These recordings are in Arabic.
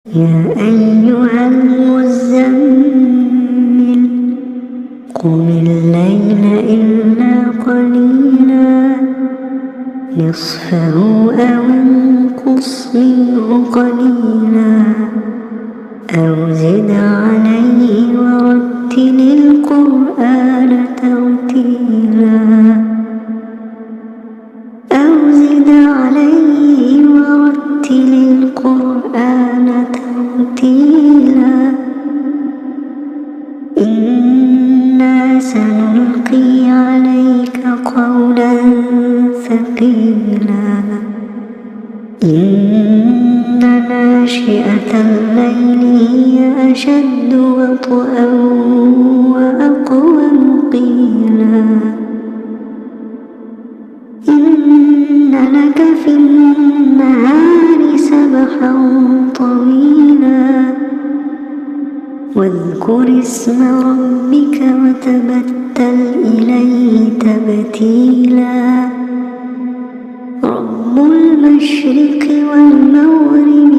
يا أيها المزمل قم الليل إلا قليلا نصفه أو انقص منه قليلا أو زد عليه ورتل القرآن ترتيلا أو زد عليه ورتل القرآن ترتيلا إنا سنلقي عليك قولا ثقيلا إن ناشئة الليل هي أشد وطئا وأقوم قيلا إن لك في النهار سبحا طويلا واذكر اسم ربك وتبتل إليه تبتيلا رب المشرق والمغرب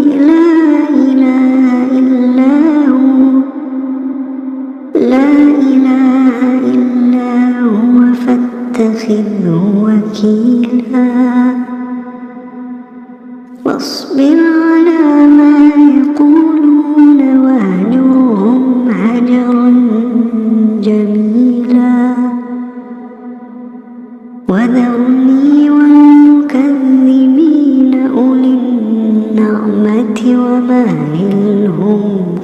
لا إله إلا هو فاتخذه وكيلا واصبر على ما يقولون واهجرهم هجرا جميلا وذرني والمكذبين أولي النعمة ومهلهم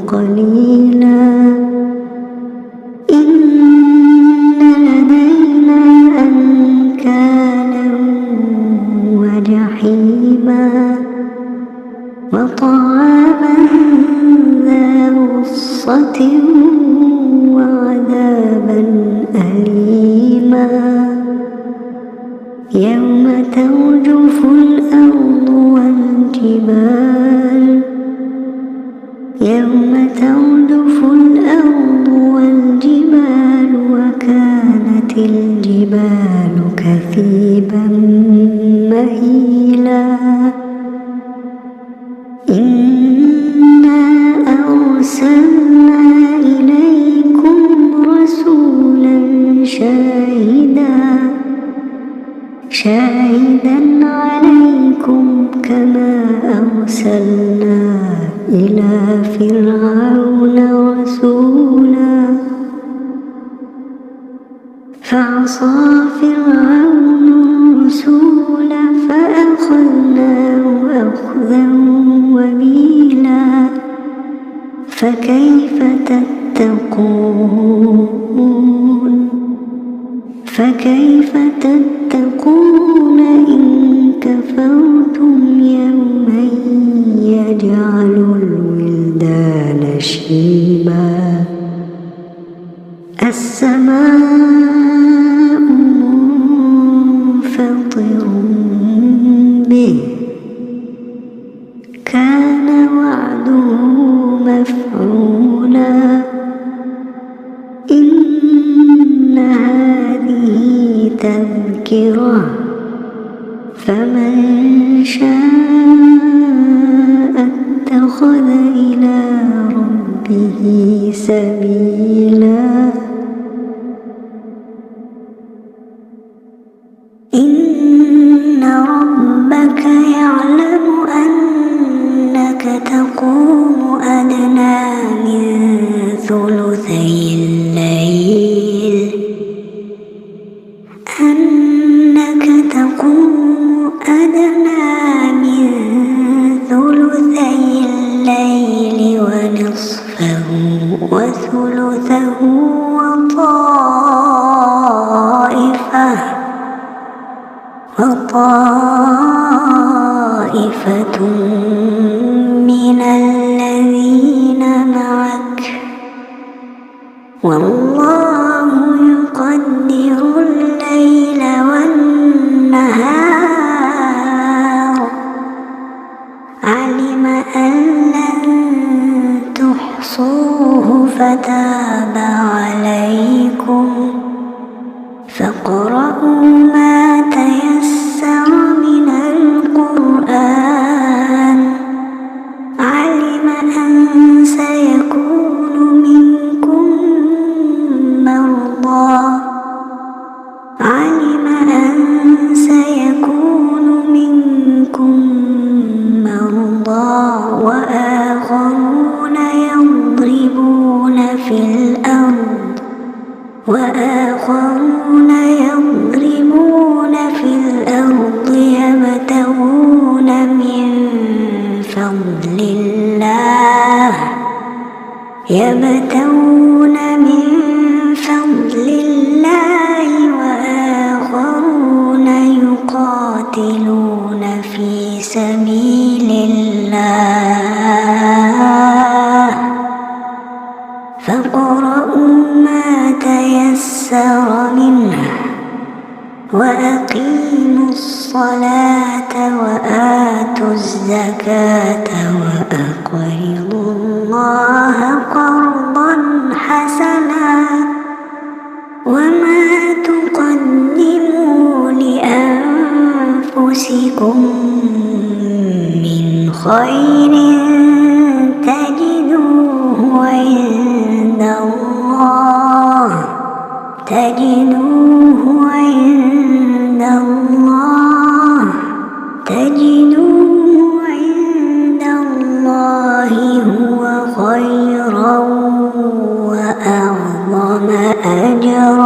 قليلا إن لدينا أنكالا وجحيما وطعاما ذا غصة وعذابا أليما يوم ترجف الأرض والجبال وكانت الجبال كثيبا مهيلا إنا أرسلنا إليكم رسولا شاهدا عليكم كما أرسلنا إلى فرعون رسولا فعصى فرعون الرسول فأخذناه أخذا وبيلا فكيف تتقون إن كفرتم يوما يجعل الولدان شيبا السماء منفطر به كان وعده مفعولا إن هذه تذكرة فمن شاء اتخذ إلى ربه سبيلا إن ربك يعلم أنك تقوم أدنى من ثلثي الليل ونصفه وثلثه وطائفة من الذين معك والله يقدر الليل والنهار علم أن لن تحصوه فتاب عليكم فاقرؤوا ما تيسر من القرآن علم في الأرض وآخرون يضربون في الأرض يبتغون من فضل الله وآخرون يقاتلون في سبيل الله فاقرؤوا ما تيسر منه وأقيموا الصلاة وآتوا الزكاة وأقرضوا الله قرضا حسنا وما تقدموا لأنفسكم من خير تجدوه عند الله هو خيرا وأعظم أجرا